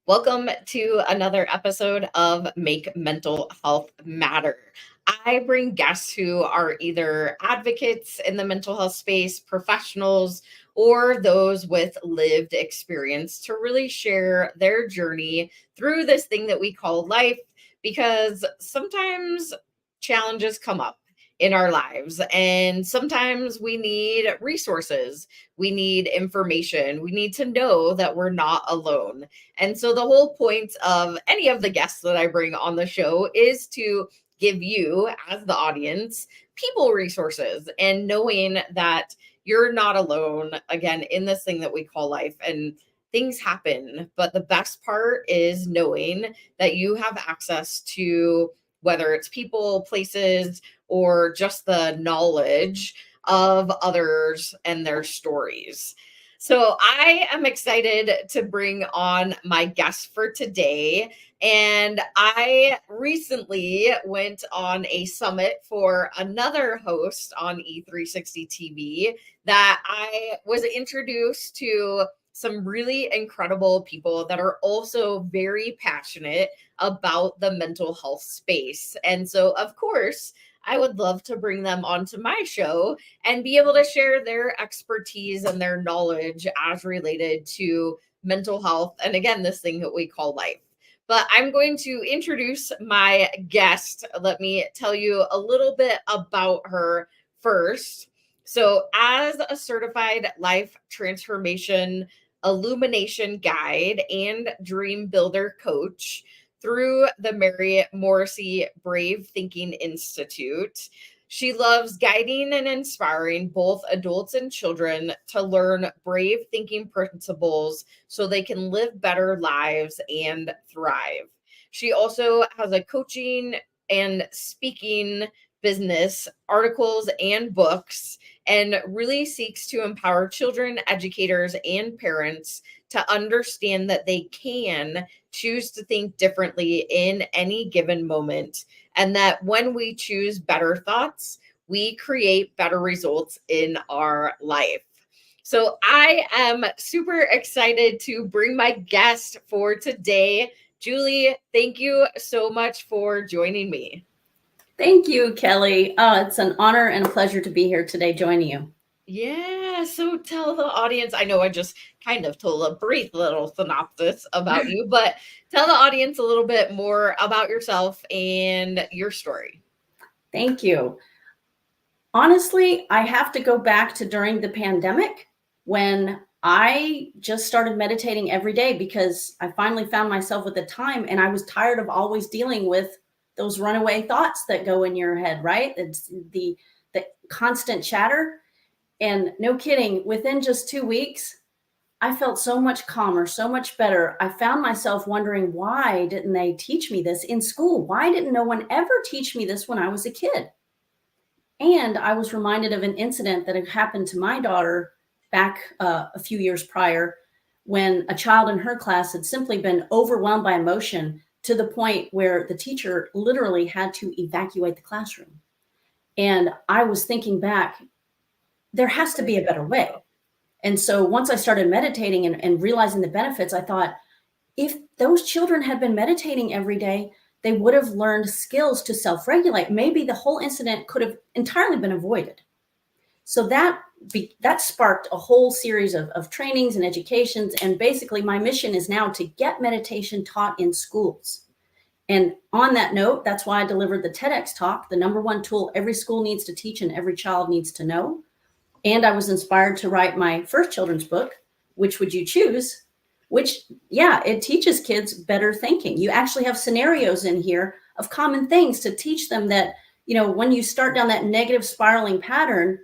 Welcome to another episode of Make Mental Health Matter. I bring guests who are either advocates in the mental health space, professionals, or those with lived experience to really share their journey through this thing that we call life, because sometimes challenges come up in our lives, and sometimes we need resources, we need information, we need to know that we're not alone. And so the whole point of any of the guests that I bring on the show is to give you, as the audience, people resources and knowing that you're not alone, again, in this thing that we call life. And things happen. But the best part is knowing that you have access to whether it's people, places, or just the knowledge of others and their stories. So I am excited to bring on my guest for today. And I recently went on a summit for another host on E360 TV that I was introduced to some really incredible people that are also very passionate about the mental health space. And so, of course, I would love to bring them onto my show and be able to share their expertise and their knowledge as related to mental health. And again, this thing that we call life. But I'm going to introduce my guest. Let me tell you a little bit about her first. So, as a certified life transformation illumination guide and dream builder coach, through the Mary Morrissey Brave Thinking Institute, she loves guiding and inspiring both adults and children to learn brave thinking principles so they can live better lives and thrive. She also has a coaching and speaking business, articles, and books, and really seeks to empower children, educators, and parents to understand that they can choose to think differently in any given moment, and that when we choose better thoughts, we create better results in our life. So I am super excited to bring my guest for today. Julie, thank you so much for joining me. Thank you, Kelly. It's an honor and a pleasure to be here today joining you. Yeah, so tell the audience, I know I just kind of told a brief little synopsis about you, but tell the audience a little bit more about yourself and your story. Thank you. Honestly, I have to go back to during the pandemic when I just started meditating every day because I finally found myself with the time and I was tired of always dealing with those runaway thoughts that go in your head, right? It's the constant chatter. And no kidding, within just 2 weeks, I felt so much calmer, so much better. I found myself wondering, why didn't they teach me this in school? Why didn't no one ever teach me this when I was a kid? And I was reminded of an incident that had happened to my daughter back a few years prior when a child in her class had simply been overwhelmed by emotion to the point where the teacher literally had to evacuate the classroom. And I was thinking back, there has to be a better way. And so once I started meditating and realizing the benefits, I thought, if those children had been meditating every day, they would have learned skills to self-regulate. Maybe the whole incident could have entirely been avoided. So that sparked a whole series of trainings and educations. And basically my mission is now to get meditation taught in schools. And on that note, that's why I delivered the TEDx talk, the number one tool every school needs to teach and every child needs to know. And I was inspired to write my first children's book, Which Would You Choose? Which, yeah, it teaches kids better thinking. You actually have scenarios in here of common things to teach them that, when you start down that negative spiraling pattern,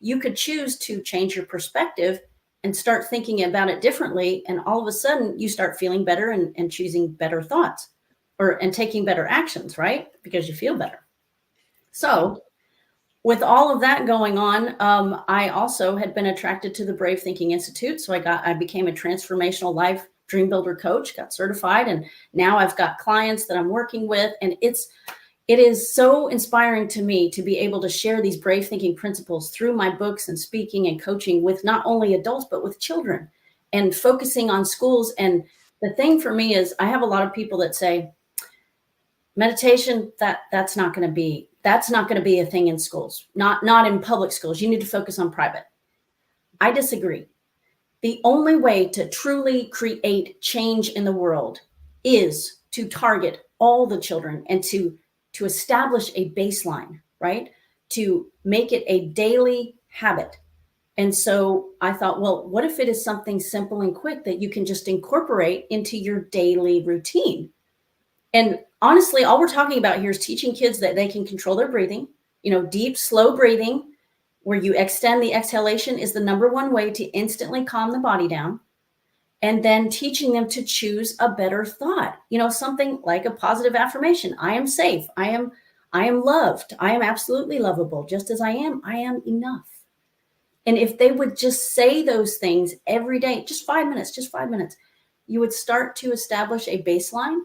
you could choose to change your perspective and start thinking about it differently. And all of a sudden you start feeling better and choosing better thoughts and taking better actions, right? Because you feel better. So with all of that going on, I also had been attracted to the Brave Thinking Institute. So I became a transformational life dream builder coach, got certified, and now I've got clients that I'm working with. And it is so inspiring to me to be able to share these brave thinking principles through my books and speaking and coaching with not only adults, but with children, and focusing on schools and The thing for me is I have a lot of people that say meditation, that's not going to be a thing in schools, not in public schools. You need to focus on private. I disagree. The only way to truly create change in the world is to target all the children and to establish a baseline, right? To make it a daily habit. And so I thought, well, what if it is something simple and quick that you can just incorporate into your daily routine? And honestly, all we're talking about here is teaching kids that they can control their breathing. Deep, slow breathing, where you extend the exhalation, is the number one way to instantly calm the body down. And then teaching them to choose a better thought, something like a positive affirmation. I am safe. I am loved. I am absolutely lovable. Just as I am enough. And if they would just say those things every day, just 5 minutes, you would start to establish a baseline,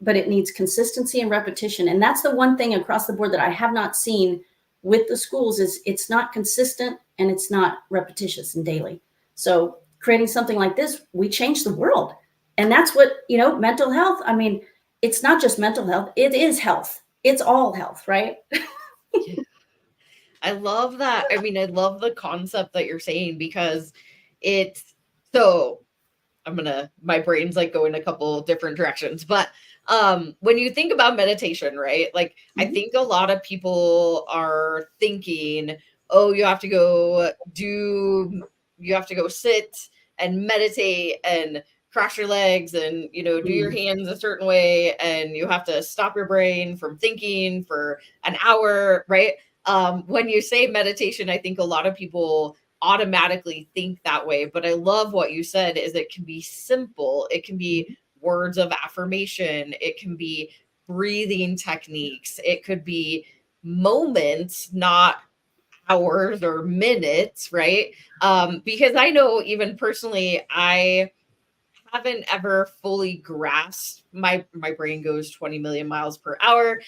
but it needs consistency and repetition. And that's the one thing across the board that I have not seen with the schools is it's not consistent and it's not repetitious and daily. So creating something like this, we change the world. And that's what, mental health. I mean, it's not just mental health. It is health. It's all health, right? Yeah. I love that. I mean, I love the concept that you're saying because it's so my brain's like going a couple different directions. But when you think about meditation, right? Like I think a lot of people are thinking, oh, you have to go sit and meditate and cross your legs and do your hands a certain way, and you have to stop your brain from thinking for an hour, right? When you say meditation, I think a lot of people automatically think that way. But I love what you said is it can be simple. It can be words of affirmation. It can be breathing techniques. It could be moments, not hours or minutes, right? Because I know even personally, I haven't ever fully grasped my brain goes 20 million miles per hour,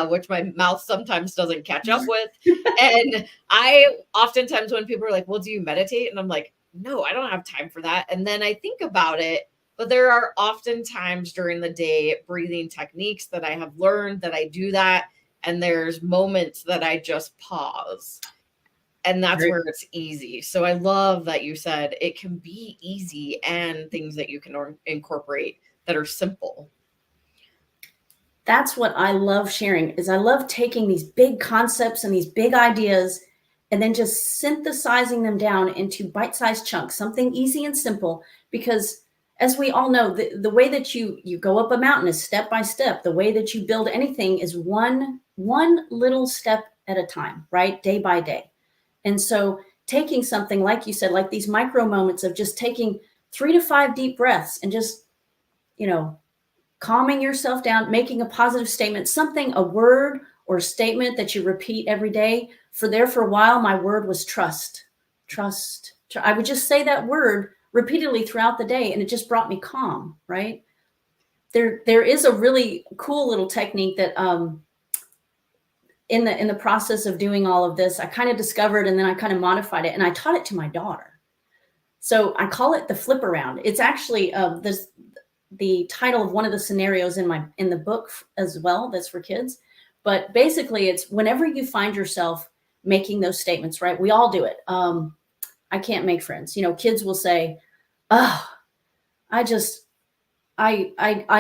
which my mouth sometimes doesn't catch up with. And I oftentimes when people are like, well, do you meditate? And I'm like, no, I don't have time for that. And then I think about it, but there are often times during the day breathing techniques that I have learned that I do that. And there's moments that I just pause. And that's where it's easy. So I love that you said it can be easy and things that you can incorporate that are simple. That's what I love sharing is I love taking these big concepts and these big ideas and then just synthesizing them down into bite-sized chunks, something easy and simple, because as we all know, the way that you go up a mountain is step by step. The way that you build anything is one little step at a time, right? Day by day. And so taking something, like you said, like these micro moments of just taking 3 to 5 deep breaths and just, calming yourself down, making a positive statement, something, a word or statement that you repeat every day. For a while, my word was trust. I would just say that word repeatedly throughout the day, and it just brought me calm, right? There is a really cool little technique that in the process of doing all of this, I kind of discovered, and then I kind of modified it, and I taught it to my daughter. So I call it the flip around. It's actually the title of one of the scenarios in the book as well. That's for kids. But basically, it's whenever you find yourself making those statements, right? We all do it. I can't make friends. Kids will say, "Oh, I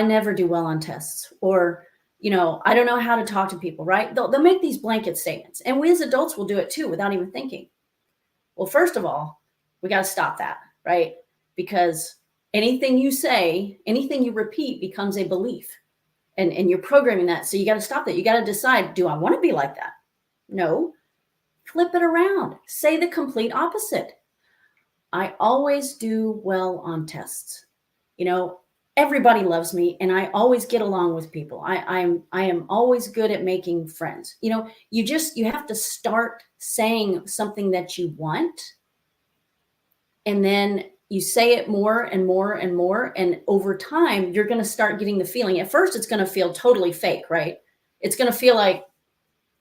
never do well on tests," or I don't know how to talk to people, right? They'll make these blanket statements. And we as adults will do it too without even thinking. Well, first of all, we got to stop that, right? Because anything you say, anything you repeat becomes a belief, and you're programming that. So you got to stop that. You got to decide, do I want to be like that? No. Flip it around. Say the complete opposite. I always do well on tests. Everybody loves me, and I always get along with people. I am always good at making friends. You have to start saying something that you want, and then you say it more and more and more. And over time, you're going to start getting the feeling. At first, it's going to feel totally fake, right? It's going to feel like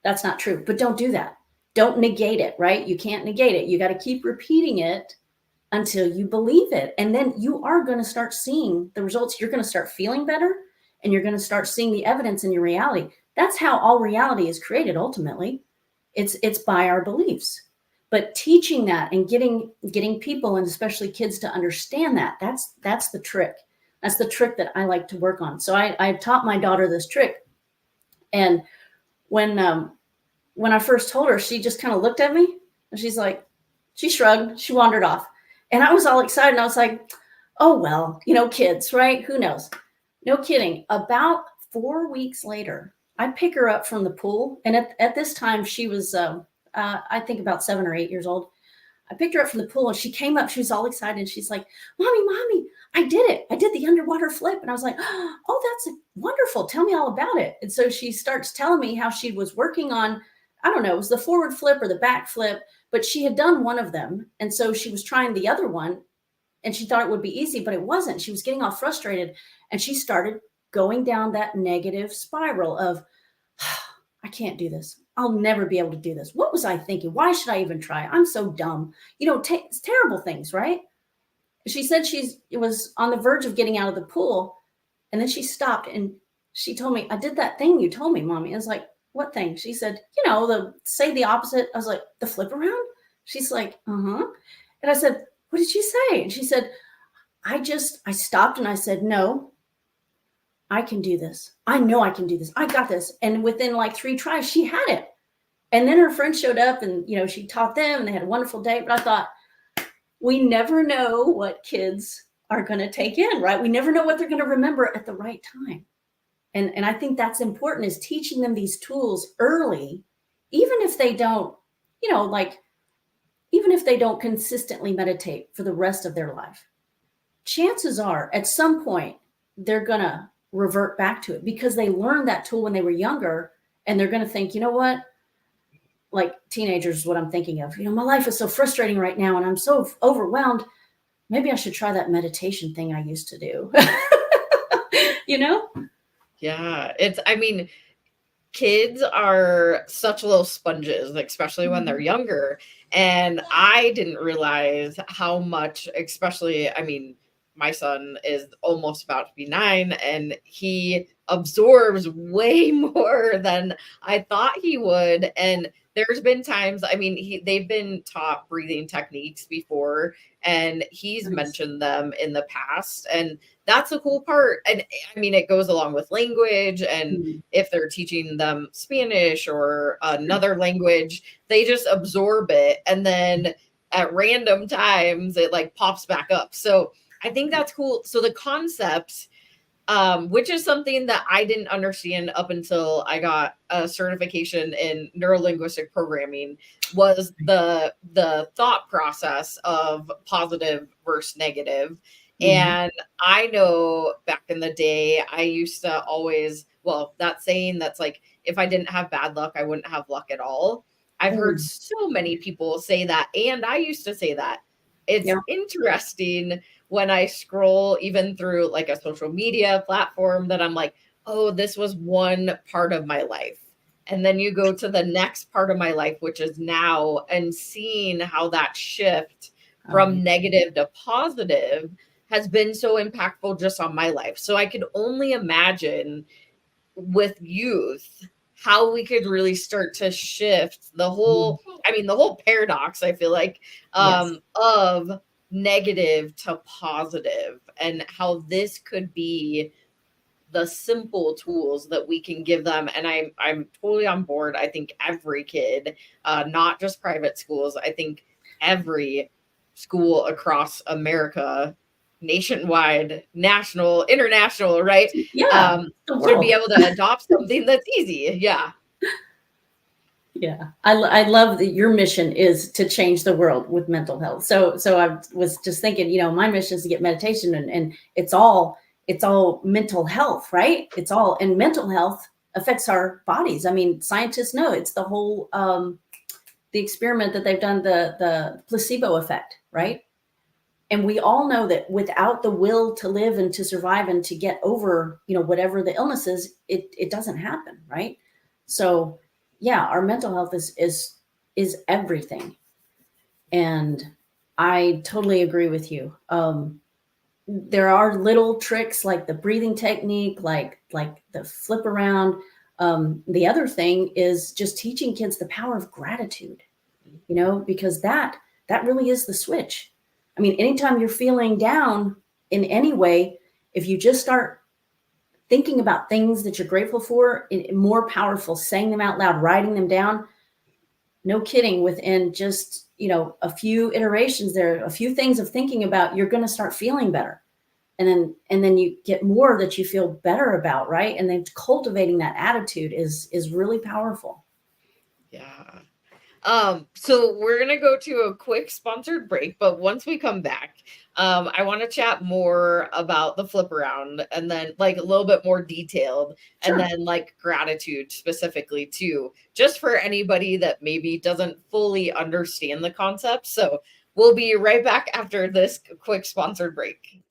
that's not true, but don't do that. Don't negate it, right? You can't negate it. You got to keep repeating it until you believe it. And then you are going to start seeing the results. You're going to start feeling better, and you're going to start seeing the evidence in your reality. That's how all reality is created ultimately. It's by our beliefs. But teaching that and getting people, and especially kids, to understand that, that's the trick. That's the trick that I like to work on. So I taught my daughter this trick. And when I first told her, she just kind of looked at me and she's like, she shrugged, she wandered off. And I was all excited. And I was like, oh, well, kids, right? Who knows? No kidding. About 4 weeks later, I pick her up from the pool. And at this time, she was, I think, about 7 or 8 years old. I picked her up from the pool and she came up. She was all excited. And she's like, Mommy, I did it. I did the underwater flip. And I was like, oh, that's wonderful. Tell me all about it. And so she starts telling me how she was working on, I don't know, it was the forward flip or the back flip, but she had done one of them. And so she was trying the other one and she thought it would be easy, but it wasn't. She was getting all frustrated and she started going down that negative spiral of, I can't do this. I'll never be able to do this. What was I thinking? Why should I even try? I'm so dumb. Terrible things, right? She said she was on the verge of getting out of the pool. And then she stopped and she told me, I did that thing you told me, Mommy. I was like, what thing? She said, say the opposite. I was like, the flip around? She's like, uh-huh. And I said, what did she say? And she said, I stopped and I said, no, I can do this. I know I can do this. I got this. And within like 3 tries, she had it. And then her friend showed up and, she taught them and they had a wonderful day. But I thought, we never know what kids are going to take in, right? We never know what they're going to remember at the right time. And I think that's important, is teaching them these tools early, even if they don't, even if they don't consistently meditate for the rest of their life. Chances are at some point they're going to revert back to it because they learned that tool when they were younger, and they're going to think, you know what? Like teenagers is what I'm thinking of. My life is so frustrating right now and I'm so overwhelmed. Maybe I should try that meditation thing I used to do. Yeah. Kids are such little sponges, especially when they're younger. And I didn't realize how much, especially, my son is almost about to be 9 and he absorbs way more than I thought he would. And there's been times, they've been taught breathing techniques before and he's mentioned them in the past. And that's a cool part. And it goes along with language. And if they're teaching them Spanish or another language, they just absorb it. And then at random times, it like pops back up. So I think that's cool. So the concept, which is something that I didn't understand up until I got a certification in neurolinguistic programming, was the thought process of positive versus negative. And I know back in the day, I used to always, that saying that's like, if I didn't have bad luck, I wouldn't have luck at all. I've heard so many people say that. And I used to say that. It's interesting when I scroll even through like a social media platform that I'm like, oh, this was one part of my life. And then you go to the next part of my life, which is now, and seeing how that shift from negative to positive has been so impactful just on my life. So I could only imagine with youth how we could really start to shift the whole, the whole paradox, I feel like, of negative to positive, and how this could be the simple tools that we can give them. And I'm totally on board. I think every kid, not just private schools, I think every school across America, nationwide, national, international, right? Should be able to adopt something that's easy. Yeah. Yeah. I love that your mission is to change the world with mental health. So I was just thinking, my mission is to get meditation and it's all mental health, right? And mental health affects our bodies. Scientists know it's the whole, the experiment that they've done, the placebo effect, right? And we all know that without the will to live and to survive and to get over, whatever the illness is, it doesn't happen, right? So yeah, our mental health is everything. And I totally agree with you. There are little tricks like the breathing technique, like the flip around. The other thing is just teaching kids the power of gratitude, because that really is the switch. I mean, anytime you're feeling down in any way, if you just start thinking about things that you're grateful for, more powerful, saying them out loud, writing them down, no kidding, within just, a few iterations there, a few things of thinking about, you're going to start feeling better. And then you get more that you feel better about, right? And then cultivating that attitude is really powerful. Yeah. So we're gonna go to a quick sponsored break, but once we come back, I want to chat more about the flip around and then like a little bit more detailed, and Sure. then like gratitude specifically too, just for anybody that maybe doesn't fully understand the concept. So we'll be right back after this quick sponsored break.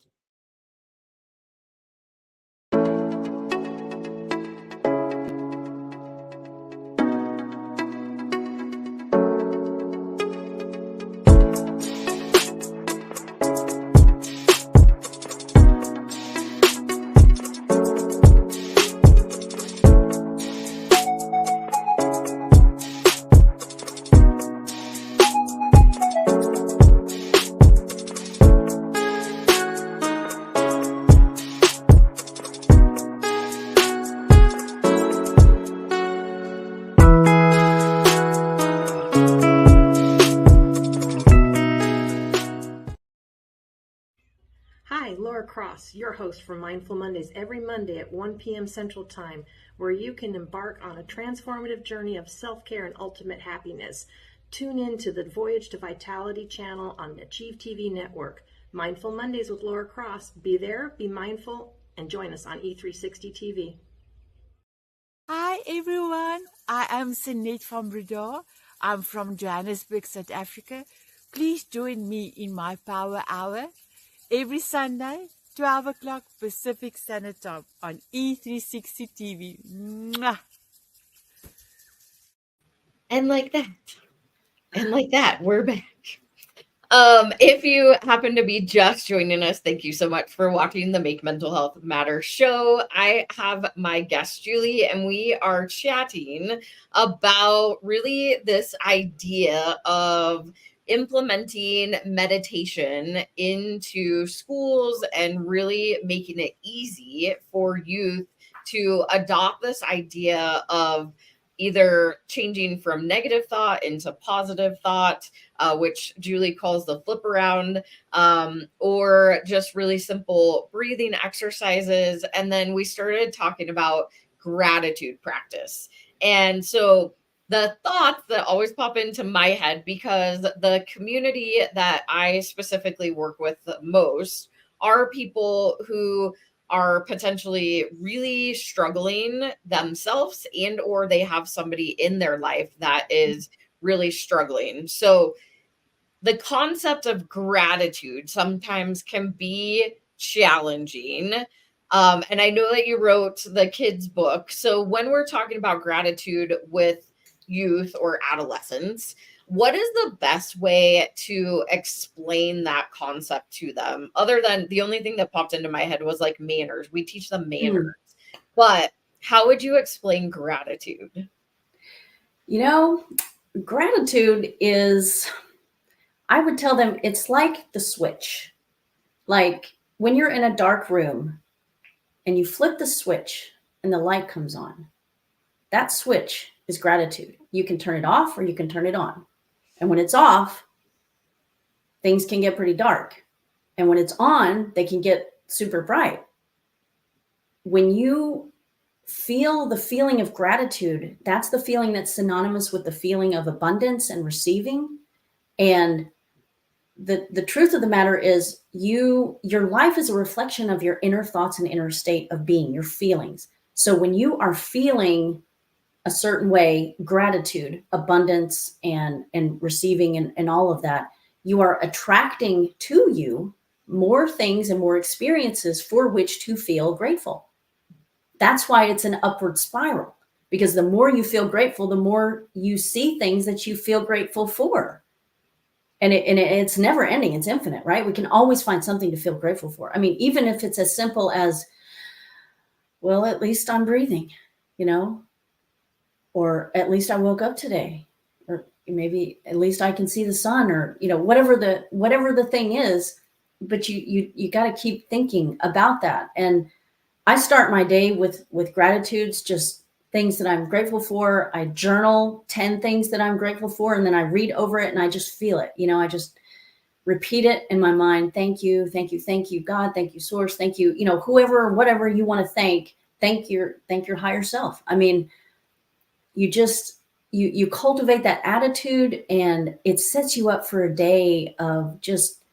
Hi, Laura Cross, your host for Mindful Mondays, every Monday at 1 p.m. Central Time, where you can embark on a transformative journey of self-care and ultimate happiness. Tune in to the Voyage to Vitality channel on the Achieve TV network. Mindful Mondays with Laura Cross. Be there, be mindful, and join us on E360 TV. Hi everyone, I am Sinead from Brador. I'm from Johannesburg, South Africa. Please join me in my Power Hour every Sunday, 12 o'clock Pacific Standard Time on E360 TV. Mwah! And like that, we're back. If you happen to be just joining us, thank you so much for watching the Make Mental Health Matter show. I have my guest, Julie, and we are chatting about really this idea of implementing meditation into schools and really making it easy for youth to adopt this idea of either changing from negative thought into positive thought, which Julie calls the flip around, or just really simple breathing exercises. And then we started talking about gratitude practice. And so the thoughts that always pop into my head, because the community that I specifically work with the most are people who are potentially really struggling themselves, and or they have somebody in their life that is really struggling. So the concept of gratitude sometimes can be challenging. And I know that you wrote the kids' book. So when we're talking about gratitude with youth or adolescents, what is the best way to explain that concept to them? Other than the only thing that popped into my head was like manners. We teach them manners. But how would you explain gratitude? Gratitude is, I would tell them, it's like the switch. Like when you're in a dark room and you flip the switch and the light comes on, that switch is gratitude. You can turn it off or you can turn it on. And when it's off, things can get pretty dark. And when it's on, they can get super bright. When you feel the feeling of gratitude, that's the feeling that's synonymous with the feeling of abundance and receiving. And the truth of the matter is your life is a reflection of your inner thoughts and inner state of being, your feelings. So when you are feeling a certain way, gratitude, abundance, and receiving, and all of that, you are attracting to you more things and more experiences for which to feel grateful. That's why it's an upward spiral, because the more you feel grateful, the more you see things that you feel grateful for. And it's never ending. It's infinite, right? We can always find something to feel grateful for. I mean, even if it's as simple as, well, at least I'm breathing, you know, or at least I woke up today, or maybe at least I can see the sun, or, you know, whatever the thing is, but you got to keep thinking about that. And I start my day with gratitudes, just things that I'm grateful for. I journal 10 things that I'm grateful for, and then I read over it and I just feel it. You know, I just repeat it in my mind. Thank you, thank you, thank you, God, thank you, source, thank you, you know, whoever, whatever you want to thank your higher self. I mean, you just you cultivate that attitude, and it sets you up for a day of just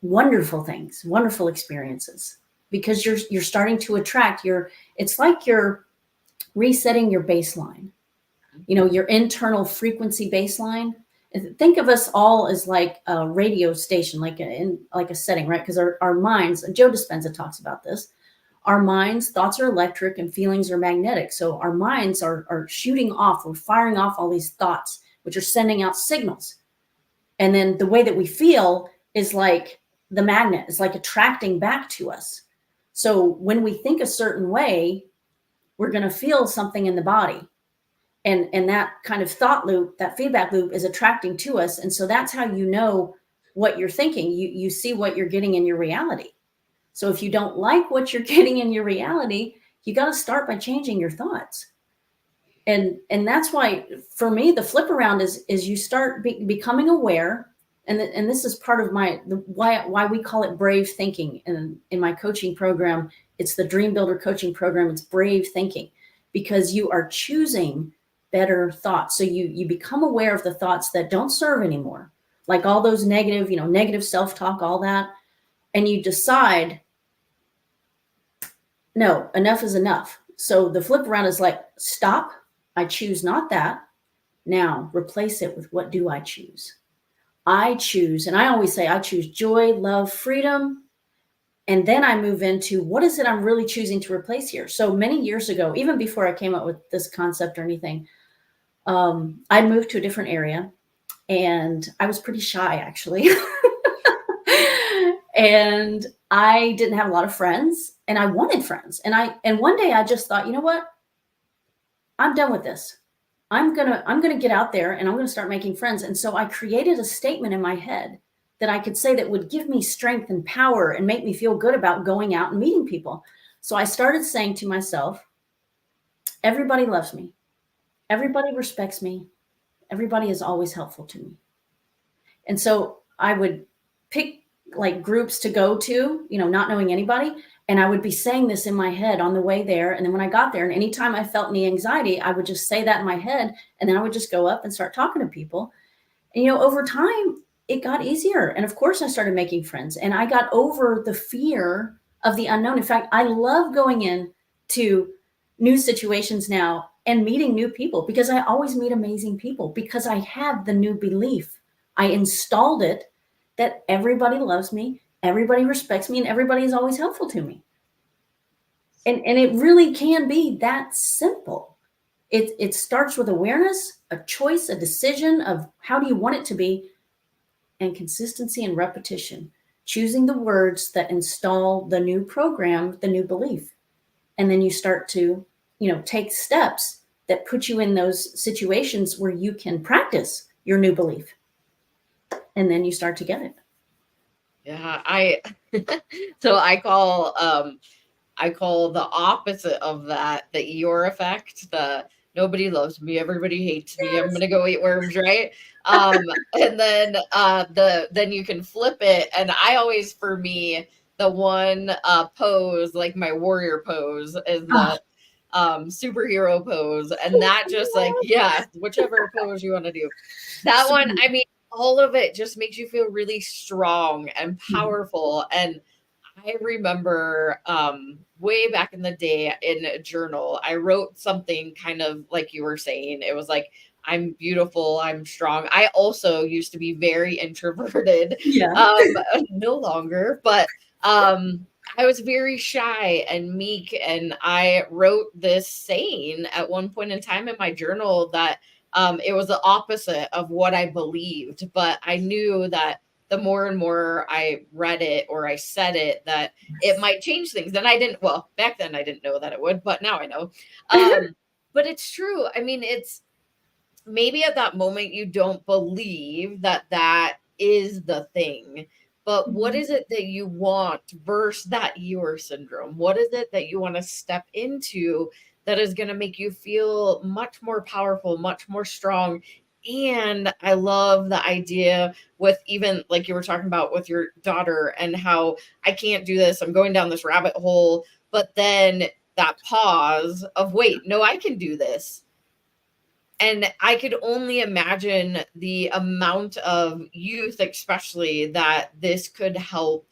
wonderful things, wonderful experiences, because you're starting to attract it's like you're resetting your baseline, you know, your internal frequency baseline. Think of us all as like a radio station, like a setting, right? Because our minds, Joe Dispenza talks about this, our minds, thoughts are electric and feelings are magnetic. So our minds are shooting off, we're firing off all these thoughts, which are sending out signals. And then the way that we feel is like the magnet, is like attracting back to us. So when we think a certain way, we're going to feel something in the body. And that kind of thought loop, that feedback loop, is attracting to us. And so that's how you know what you're thinking. You see what you're getting in your reality. So if you don't like what you're getting in your reality, you got to start by changing your thoughts. And that's why, for me, the flip around is you start becoming aware. And this is part of why we call it brave thinking. And in my coaching program, it's the DreamBuilder coaching program. It's brave thinking, because you are choosing better thoughts. So you become aware of the thoughts that don't serve anymore, like all those negative, negative self-talk, all that. And you decide, no, enough is enough. So the flip around is like, stop. I choose not that. Now replace it with, what do I choose? I choose, and I always say, I choose joy, love, freedom. And then I move into, what is it I'm really choosing to replace here? So many years ago, even before I came up with this concept or anything, I moved to a different area, and I was pretty shy, actually. And I didn't have a lot of friends, and I wanted friends. And one day I just thought, you know what? I'm done with this. I'm gonna get out there, and I'm gonna start making friends. And so I created a statement in my head that I could say that would give me strength and power and make me feel good about going out and meeting people. So I started saying to myself, everybody loves me. Everybody respects me. Everybody is always helpful to me. And so I would pick like groups to go to, not knowing anybody. And I would be saying this in my head on the way there. And then when I got there, and anytime I felt any anxiety, I would just say that in my head. And then I would just go up and start talking to people. And, over time, it got easier. And of course, I started making friends, and I got over the fear of the unknown. In fact, I love going in to new situations now and meeting new people, because I always meet amazing people, because I have the new belief. I installed it that everybody loves me, everybody respects me, and everybody is always helpful to me. And it really can be that simple. It starts with awareness, a choice, a decision of how do you want it to be, and consistency and repetition, choosing the words that install the new program, the new belief. And then you start to, take steps that put you in those situations where you can practice your new belief. And then you start to get it. Yeah, so I call the opposite of that the Eeyore effect, the nobody loves me, everybody hates me, I'm gonna go eat worms, right? And then then you can flip it. And I always, for me, the one pose, like my warrior pose, is the superhero pose. And that just like, yeah, whichever pose you want to do. That one, I mean, all of it just makes you feel really strong and powerful. And I remember way back in the day in a journal, I wrote something kind of like you were saying. It was like, I'm beautiful, I'm strong. I also used to be very introverted. Yeah. No longer, but I was very shy and meek. And I wrote this saying at one point in time in my journal that It was the opposite of what I believed, but I knew that the more and more I read it or I said it, that it might change things. And I didn't, well, back then I didn't know that it would, but now I know. But it's true. I mean, it's maybe at that moment you don't believe that that is the thing, but what is it that you want versus that Eeyore syndrome? What is it that you want to step into that is going to make you feel much more powerful, much more strong? And I love the idea with, even like you were talking about with your daughter, and how I can't do this, I'm going down this rabbit hole, but then that pause of, wait, no, I can do this. And I could only imagine the amount of youth, especially, that this could help.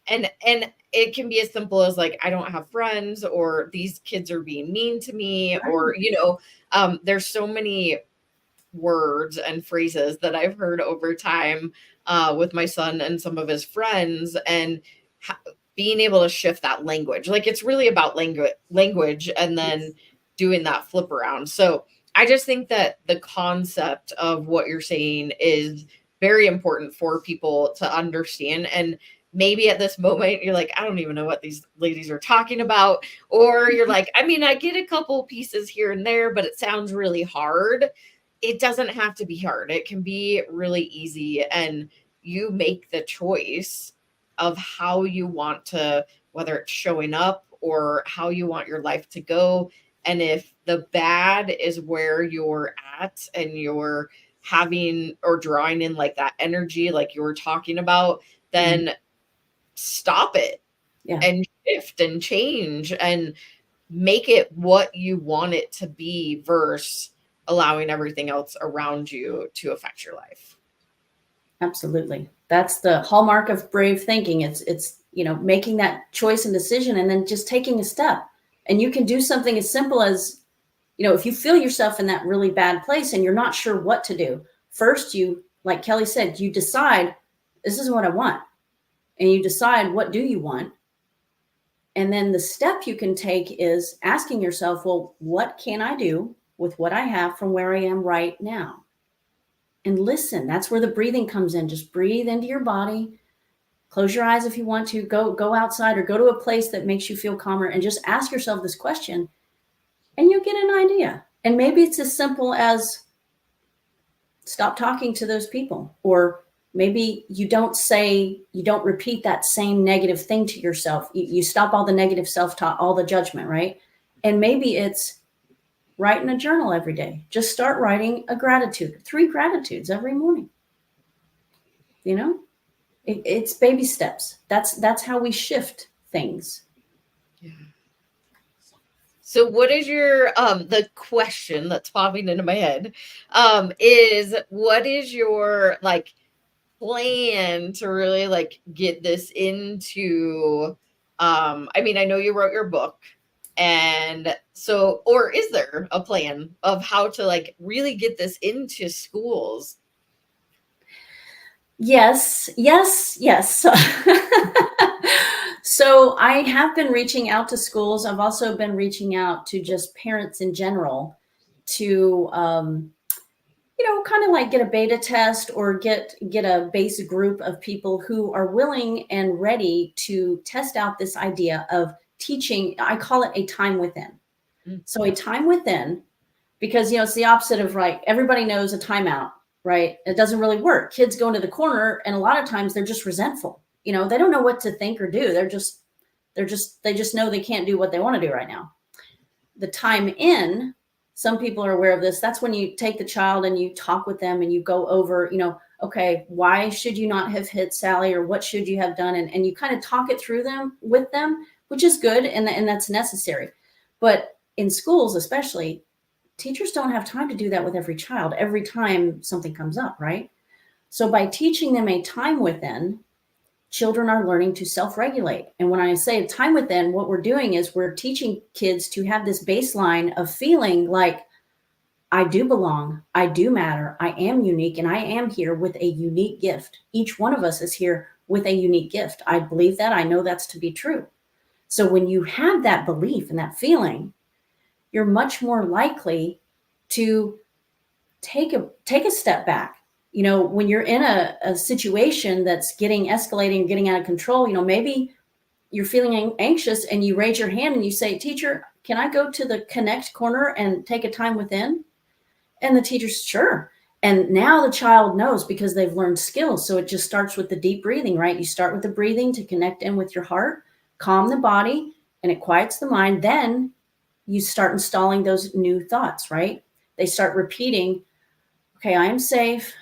And it can be as simple as like, I don't have friends, or these kids are being mean to me, or, there's so many words and phrases that I've heard over time with my son and some of his friends, and being able to shift that language. Like, it's really about language, and then doing that flip around. So I just think that the concept of what you're saying is very important for people to understand. And maybe at this moment you're like, I don't even know what these ladies are talking about. Or you're like, I mean, I get a couple pieces here and there, but it sounds really hard. It doesn't have to be hard. It can be really easy. And you make the choice of how you want to, whether it's showing up or how you want your life to go. And if the bad is where you're at and you're having or drawing in like that energy, like you were talking about, then stop it and shift and change and make it what you want it to be, versus allowing everything else around you to affect your life. Absolutely. That's the hallmark of brave thinking. It's making that choice and decision, and then just taking a step. And you can do something as simple as, if you feel yourself in that really bad place and you're not sure what to do, first you, like Kelly said, you decide, this is what I want. And you decide, what do you want? And then the step you can take is asking yourself, well, what can I do with what I have from where I am right now? And listen, that's where the breathing comes in. Just breathe into your body. Close your eyes if you want to. Go outside or go to a place that makes you feel calmer, and just ask yourself this question, and you'll get an idea. And maybe it's as simple as stop talking to those people, or maybe you don't repeat that same negative thing to yourself. You stop all the negative self-talk, all the judgment, right? And maybe it's write in a journal every day. Just start writing a gratitude, 3 gratitudes every morning. It's baby steps. That's how we shift things. Yeah. So what is your the question that's popping into my head is, what is your like plan to really like get this into I mean, I know you wrote your book, and so, or is there a plan of how to like really get this into schools? Yes. So I have been reaching out to schools. I've also been reaching out to just parents in general to, kind of like get a beta test, or get a base group of people who are willing and ready to test out this idea of teaching. I call it a time within. So a time within, because, it's the opposite of, like, everybody knows a timeout, right? It doesn't really work. Kids go into the corner, and a lot of times they're just resentful. They don't know what to think or do. They just know they can't do what they want to do right now. The time in, some people are aware of this. That's when you take the child and you talk with them and you go over, okay, why should you not have hit Sally, or what should you have done? And you kind of talk it through with them, which is good. And that's necessary. But in schools, especially, teachers don't have time to do that with every child every time something comes up, right? So by teaching them a time within, children are learning to self-regulate. And when I say time within, what we're doing is we're teaching kids to have this baseline of feeling like, I do belong, I do matter, I am unique, and I am here with a unique gift. Each one of us is here with a unique gift. I believe that. I know that's to be true. So when you have that belief and that feeling, you're much more likely to take a step back. When you're in a situation that's escalating, getting out of control, maybe you're feeling anxious and you raise your hand and you say, teacher, can I go to the connect corner and take a time within? And the teacher's, sure. And now the child knows because they've learned skills. So it just starts with the deep breathing, right? You start with the breathing to connect in with your heart, calm the body, and it quiets the mind. Then you start installing those new thoughts, right? They start repeating, okay, I am safe,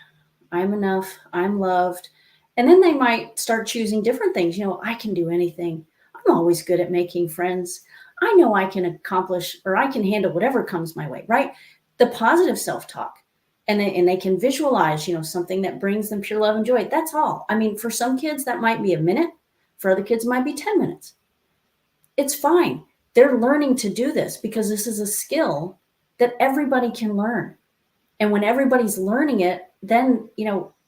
I'm enough, I'm loved. And then they might start choosing different things. I can do anything. I'm always good at making friends. I know I can accomplish, or I can handle whatever comes my way, right? The positive self-talk. And they can visualize, something that brings them pure love and joy. That's all. I mean, for some kids, that might be a minute. For other kids, it might be 10 minutes. It's fine. They're learning to do this because this is a skill that everybody can learn. And when everybody's learning it, then,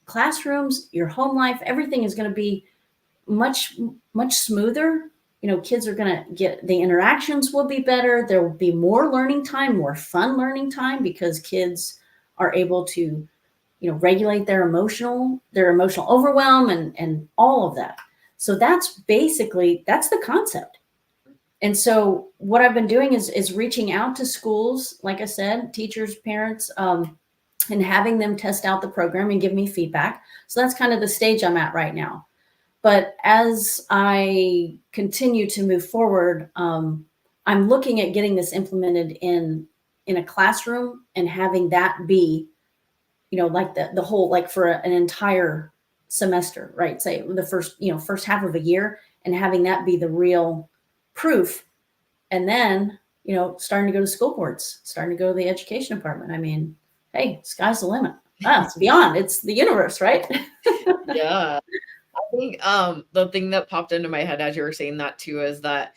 classrooms, your home life, everything is going to be much, much smoother. Kids are going to the interactions will be better. There will be more learning time, more fun learning time, because kids are able to, regulate their emotional overwhelm and all of that. So that's the concept. And so what I've been doing is reaching out to schools, like I said, teachers, parents, and having them test out the program and give me feedback. So that's kind of the stage I'm at right now. But as I continue to move forward, I'm looking at getting this implemented in a classroom and having that be, like the whole, like for an entire semester, right? Say the first half of a year, and having that be the real proof. And then, starting to go to school boards, starting to go to the education department. I mean, hey, sky's the limit. It's beyond. It's the universe, right? Yeah. I think the thing that popped into my head as you were saying that too is that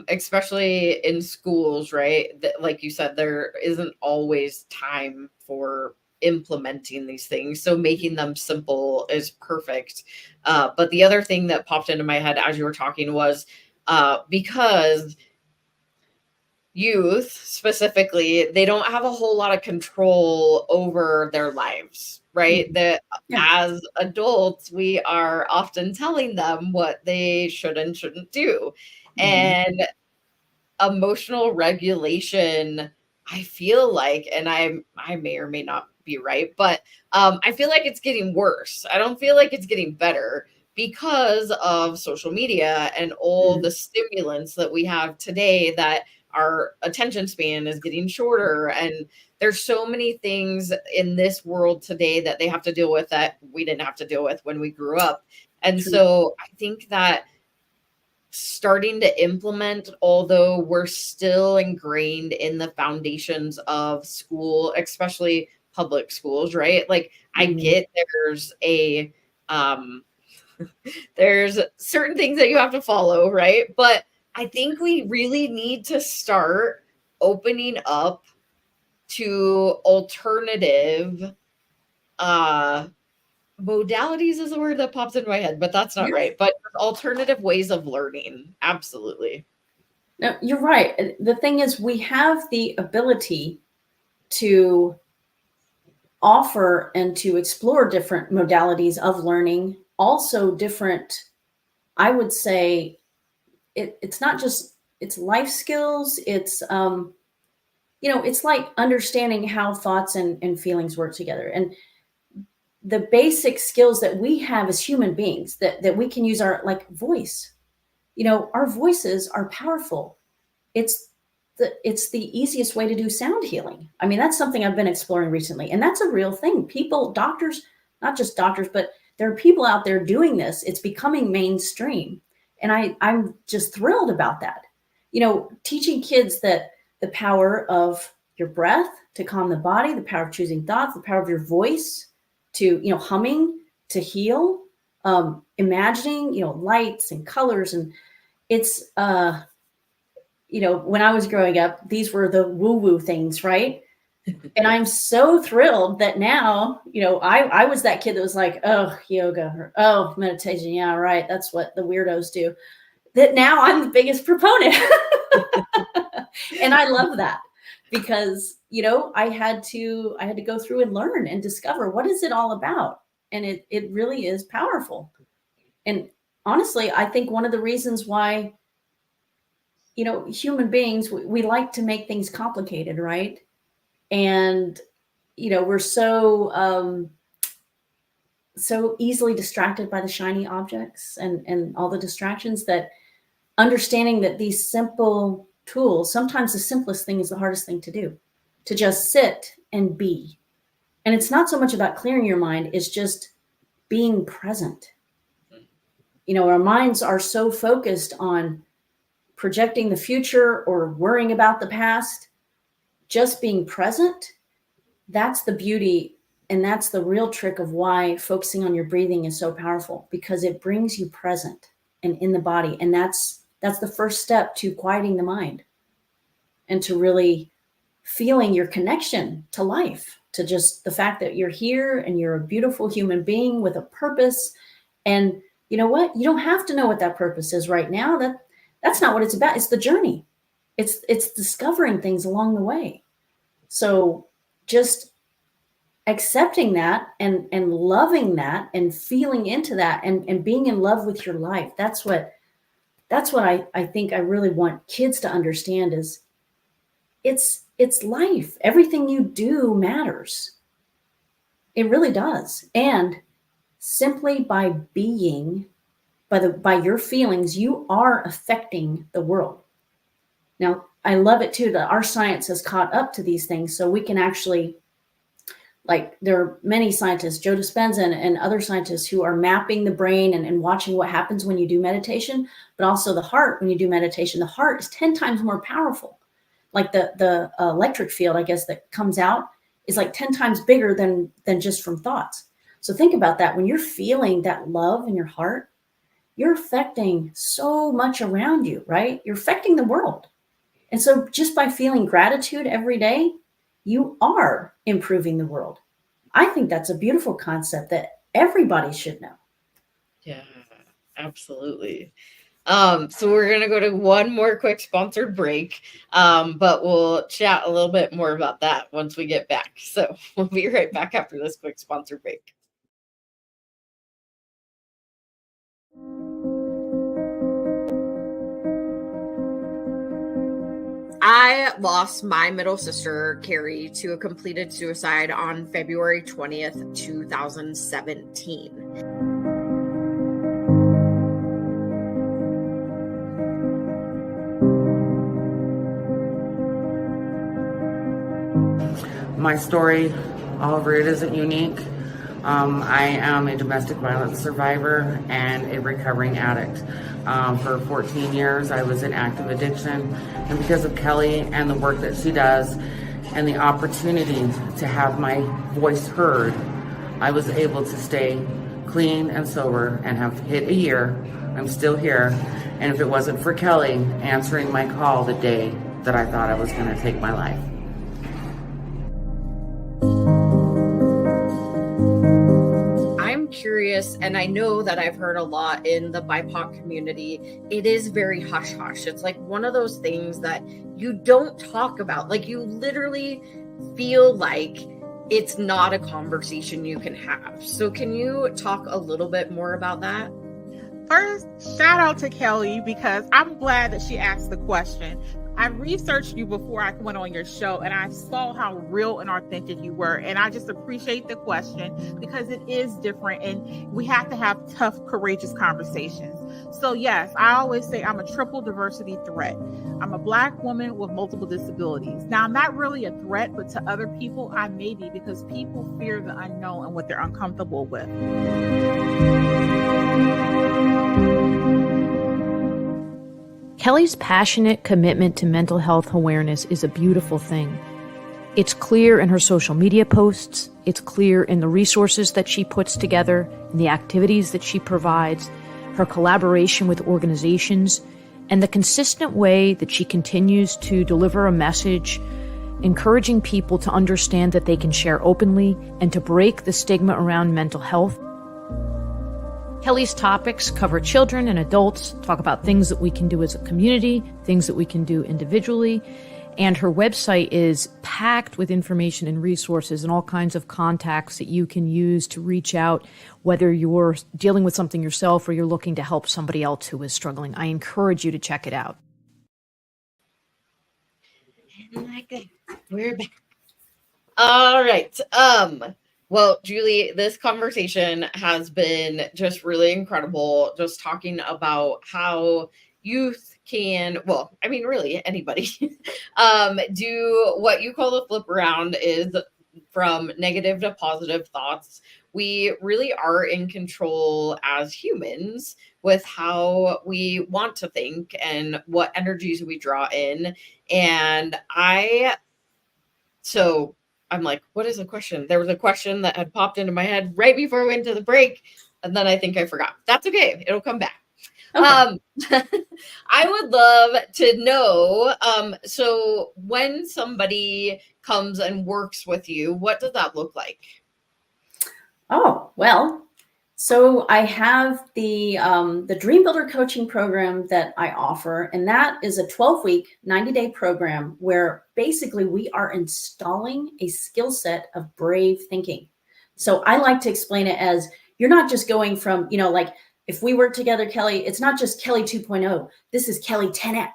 especially in schools, right? That, like you said, there isn't always time for implementing these things. So making them simple is perfect. But the other thing that popped into my head as you were talking was because youth specifically, they don't have a whole lot of control over their lives, right? That as adults, we are often telling them what they should and shouldn't do. And emotional regulation, I feel like, and I may or may not be right, but I feel like it's getting worse. I don't feel like it's getting better because of social media and all the stimulants that we have today, that our attention span is getting shorter. And there's so many things in this world today that they have to deal with that we didn't have to deal with when we grew up. And so I think that starting to implement, although we're still ingrained in the foundations of school, especially public schools, right? Like I get there's certain things that you have to follow, right? But I think we really need to start opening up to alternative modalities is a word that pops into my head, but that's not right. But alternative ways of learning. Absolutely. No, you're right. The thing is, we have the ability to offer and to explore different modalities of learning, also different, I would say, it's not just, it's life skills. It's, it's like understanding how thoughts and feelings work together. And the basic skills that we have as human beings that we can use, our like voice, our voices are powerful. It's the easiest way to do sound healing. I mean, that's something I've been exploring recently, and that's a real thing. People, doctors, not just doctors, but there are people out there doing this. It's becoming mainstream. And I'm just thrilled about that. Teaching kids that the power of your breath to calm the body, the power of choosing thoughts, the power of your voice to, humming to heal, imagining, lights and colors. And it's, when I was growing up, these were the woo-woo things, right? And I'm so thrilled that now, I was that kid that was like, oh, yoga, or oh, meditation. Yeah, right. That's what the weirdos do. That now I'm the biggest proponent. And I love that. because, I had to go through and learn and discover what is it all about. And it really is powerful. And honestly, I think one of the reasons why, human beings, we like to make things complicated, right? And, we're so easily distracted by the shiny objects and all the distractions, that understanding that these simple tools, sometimes the simplest thing is the hardest thing to do, to just sit and be. And it's not so much about clearing your mind, it's just being present. Our minds are so focused on projecting the future or worrying about the past. Just being present, that's the beauty. And that's the real trick of why focusing on your breathing is so powerful, because it brings you present and in the body. And that's the first step to quieting the mind and to really feeling your connection to life, to just the fact that you're here and you're a beautiful human being with a purpose. And you know what? You don't have to know what that purpose is right now. That's not what it's about. It's the journey. It's discovering things along the way. So just accepting that and loving that and feeling into that and being in love with your life. That's what I think I really want kids to understand is it's life. Everything you do matters. It really does. And simply by being, by your feelings, you are affecting the world. Now, I love it too that our science has caught up to these things, so we can actually, like, there are many scientists, Joe Dispenza and other scientists, who are mapping the brain and watching what happens when you do meditation, but also the heart. When you do meditation, the heart is 10 times more powerful. Like the electric field, I guess, that comes out is like 10 times bigger than just from thoughts. So think about that. When you're feeling that love in your heart, you're affecting so much around you, right? You're affecting the world. And so just by feeling gratitude every day, you are improving the world. I think that's a beautiful concept that everybody should know. Yeah, absolutely. So we're going to go to one more quick sponsored break, but we'll chat a little bit more about that once we get back. So we'll be right back after this quick sponsored break. I lost my middle sister, Kelli, to a completed suicide on February 20th, 2017. My story, however, it isn't unique. I am a domestic violence survivor and a recovering addict. For 14 years, I was in active addiction. And because of Kelli and the work that she does and the opportunity to have my voice heard, I was able to stay clean and sober and have hit a year. I'm still here. And if it wasn't for Kelli answering my call the day that I thought I was going to take my life. Curious, and I know that I've heard a lot in the BIPOC community, it is very hush hush. It's like one of those things that you don't talk about. Like, you literally feel like it's not a conversation you can have. So can you talk a little bit more about that? First, shout out to Kelli, because I'm glad that she asked the question. I researched you before I went on your show, and I saw how real and authentic you were. And I just appreciate the question, because it is different and we have to have tough, courageous conversations. So yes, I always say I'm a triple diversity threat. I'm a Black woman with multiple disabilities. Now, I'm not really a threat, but to other people, I may be, because people fear the unknown and what they're uncomfortable with. Kelli's passionate commitment to mental health awareness is a beautiful thing. It's clear in her social media posts, it's clear in the resources that she puts together, in the activities that she provides, her collaboration with organizations, and the consistent way that she continues to deliver a message, encouraging people to understand that they can share openly and to break the stigma around mental health. Kelli's topics cover children and adults, talk about things that we can do as a community, things that we can do individually, And her website is packed with information and resources and all kinds of contacts that you can use to reach out, whether you're dealing with something yourself or you're looking to help somebody else who is struggling. I encourage you to check it out. We're back. All right. Well, Julie, this conversation has been just really incredible. Just talking about how youth can, well, I mean, really anybody, do what you call the flip around, is from negative to positive thoughts. We really are in control as humans with how we want to think and what energies we draw in. And I'm like, what is the question? There was a question that had popped into my head right before we went to the break, and then I think I forgot. That's okay. It'll come back. Okay. I would love to know, so when somebody comes and works with you, what does that look like? Oh, well, so I have the DreamBuilder coaching program that I offer, and that is a 12-week, 90-day program where basically we are installing a skill set of brave thinking. So I like to explain it as, you're not just going from, like if we work together, Kelli, it's not just Kelli 2.0. This is Kelli 10X.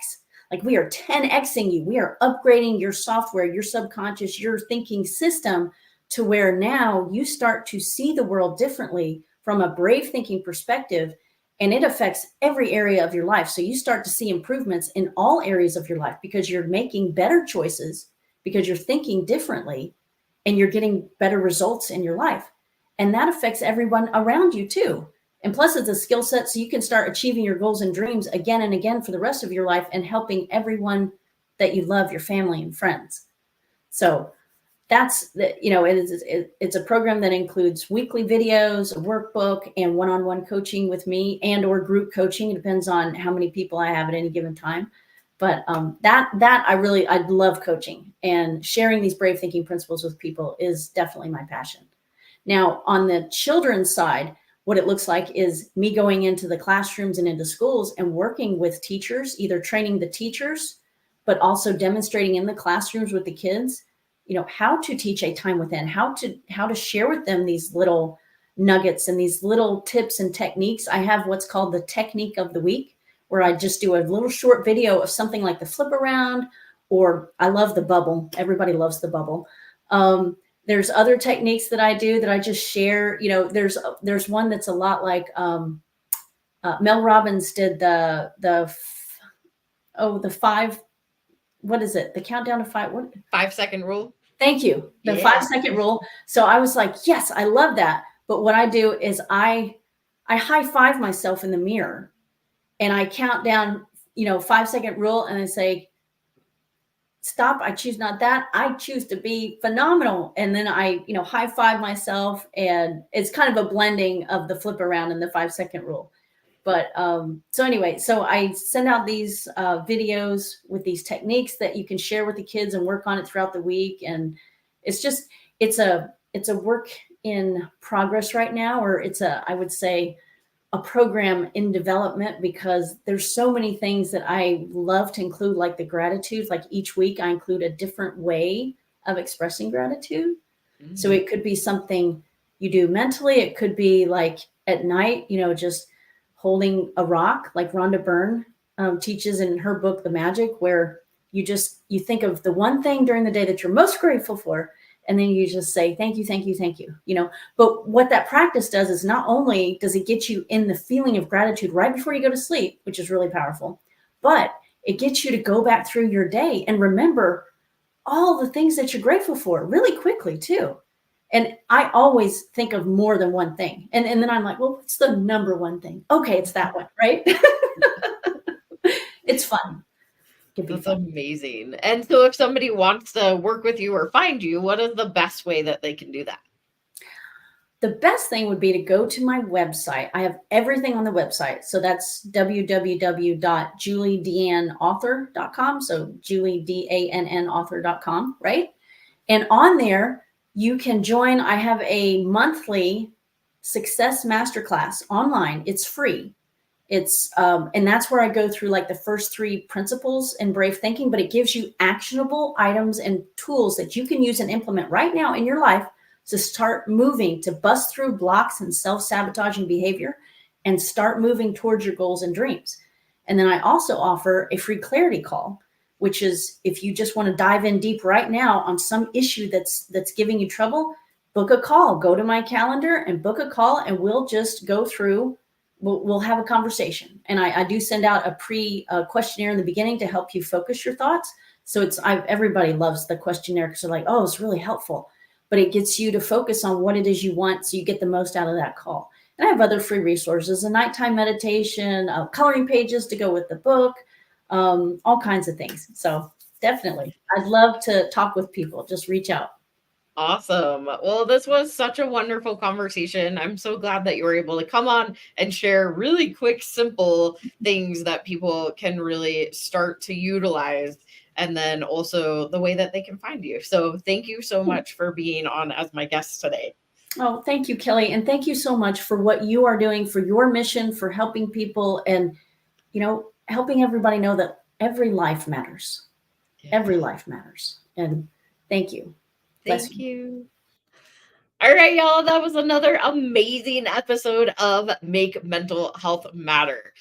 Like we are 10Xing you. We are upgrading your software, your subconscious, your thinking system to where now you start to see the world differently from a brave thinking perspective, and it affects every area of your life. So you start to see improvements in all areas of your life because you're making better choices, because you're thinking differently, and you're getting better results in your life. And that affects everyone around you too. And plus it's a skill set so you can start achieving your goals and dreams again and again for the rest of your life and helping everyone that you love, your family and friends. So that's it's a program that includes weekly videos, a workbook, and one-on-one coaching with me, and or group coaching. It depends on how many people I have at any given time. But I love coaching, and sharing these brave thinking principles with people is definitely my passion. Now, on the children's side, what it looks like is me going into the classrooms and into schools and working with teachers, either training the teachers, but also demonstrating in the classrooms with the kids, how to teach a time within, how to share with them these little nuggets and these little tips and techniques. I have what's called the technique of the week, where I just do a little short video of something like the flip around, or I love the bubble. Everybody loves the bubble. There's other techniques that I do that I just share. There's one that's a lot like Mel Robbins did the 5, what is it? The countdown to 5, what? 5-second rule. Thank you. The 5-second rule. So I was like, yes, I love that. But what I do is I high five myself in the mirror, and I count down, 5-second rule, and I say, stop. I choose not that. I choose to be phenomenal. And then I, high five myself, and it's kind of a blending of the flip around and the 5-second rule. But so anyway, so I send out these videos with these techniques that you can share with the kids and work on it throughout the week. And it's a work in progress right now, or I would say a program in development, because there's so many things that I love to include, like the gratitude. Like each week I include a different way of expressing gratitude. Mm-hmm. So it could be something you do mentally. It could be like at night, just holding a rock, like Rhonda Byrne teaches in her book, The Magic, where you think of the one thing during the day that you're most grateful for, and then you just say, thank you, thank you, thank you, But what that practice does is not only does it get you in the feeling of gratitude right before you go to sleep, which is really powerful, but it gets you to go back through your day and remember all the things that you're grateful for really quickly too. And I always think of more than one thing. And then I'm like, well, what's the number one thing? Okay, it's that one, right? It's fun. That's amazing. And so if somebody wants to work with you or find you, what is the best way that they can do that? The best thing would be to go to my website. I have everything on the website. So that's www.juliedanauthor.com. So juliedann.author.com, right? And on there, you can join. I have a monthly success masterclass online. It's free. It's and that's where I go through like the first 3 principles in Brave Thinking, but it gives you actionable items and tools that you can use and implement right now in your life to start moving, to bust through blocks and self-sabotaging behavior and start moving towards your goals and dreams. And then I also offer a free clarity call, which is if you just want to dive in deep right now on some issue that's giving you trouble, book a call. Go to my calendar and book a call, and we'll just go through. We'll have a conversation. And I do send out a questionnaire in the beginning to help you focus your thoughts. So everybody loves the questionnaire because they're like, oh, it's really helpful. But it gets you to focus on what it is you want so you get the most out of that call. And I have other free resources, a nighttime meditation, coloring pages to go with the book, all kinds of things. So definitely, I'd love to talk with people. Just reach out. Awesome. Well, this was such a wonderful conversation. I'm so glad that you were able to come on and share really quick, simple things that people can really start to utilize, and then also the way that they can find you. So thank you so much for being on as my guest today. Oh, thank you, Kelly. And thank you so much for what you are doing, for your mission, for helping people, and, helping everybody know that every life matters. Yeah. Every life matters. And thank you. Thank you. All right, y'all. That was another amazing episode of Make Mental Health Matter.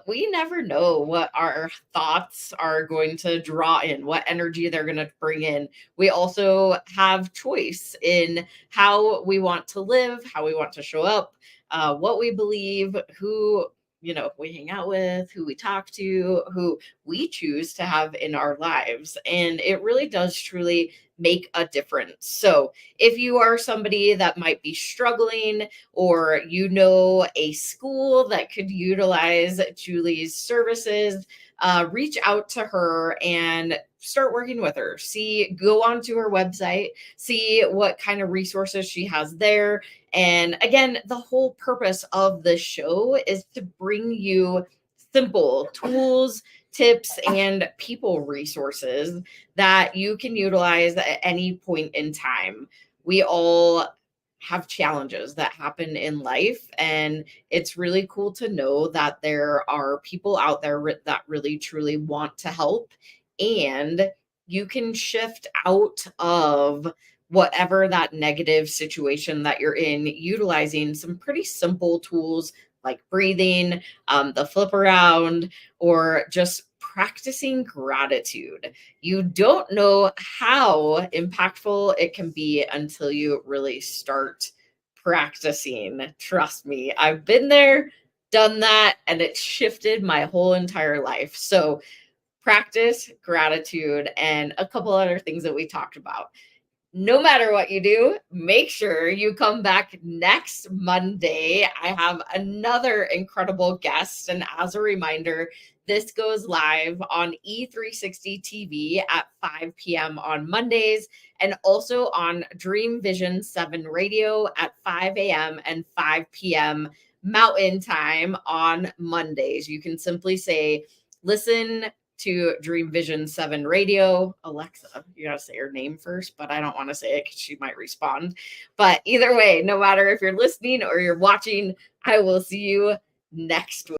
We never know what our thoughts are going to draw in, what energy they're going to bring in. We also have choice in how we want to live, how we want to show up, what we believe, who we hang out with, who we talk to, who we choose to have in our lives. And it really does truly make a difference. So if you are somebody that might be struggling, or a school that could utilize Julie's services, reach out to her and start working with her. Go onto her website, see what kind of resources she has there. And again, the whole purpose of the show is to bring you simple tools, tips, and people resources that you can utilize at any point in time. We all have challenges that happen in life, and it's really cool to know that there are people out there that really truly want to help, and you can shift out of whatever that negative situation that you're in, utilizing some pretty simple tools like breathing, the flip around, or just practicing gratitude. You don't know how impactful it can be until you really start practicing. Trust me, I've been there, done that, and it shifted my whole entire life. So practice gratitude and a couple other things that we talked about. No matter what you do, make sure you come back next Monday. I have another incredible guest. And as a reminder, this goes live on E360 TV at 5 p.m. on Mondays, and also on Dream Vision 7 Radio at 5 a.m. and 5 p.m. Mountain Time on Mondays. You can simply say, listen to Dream Vision 7 Radio. Alexa, you gotta say her name first, but I don't want to say it because she might respond. But either way, no matter if you're listening or you're watching, I will see you next week.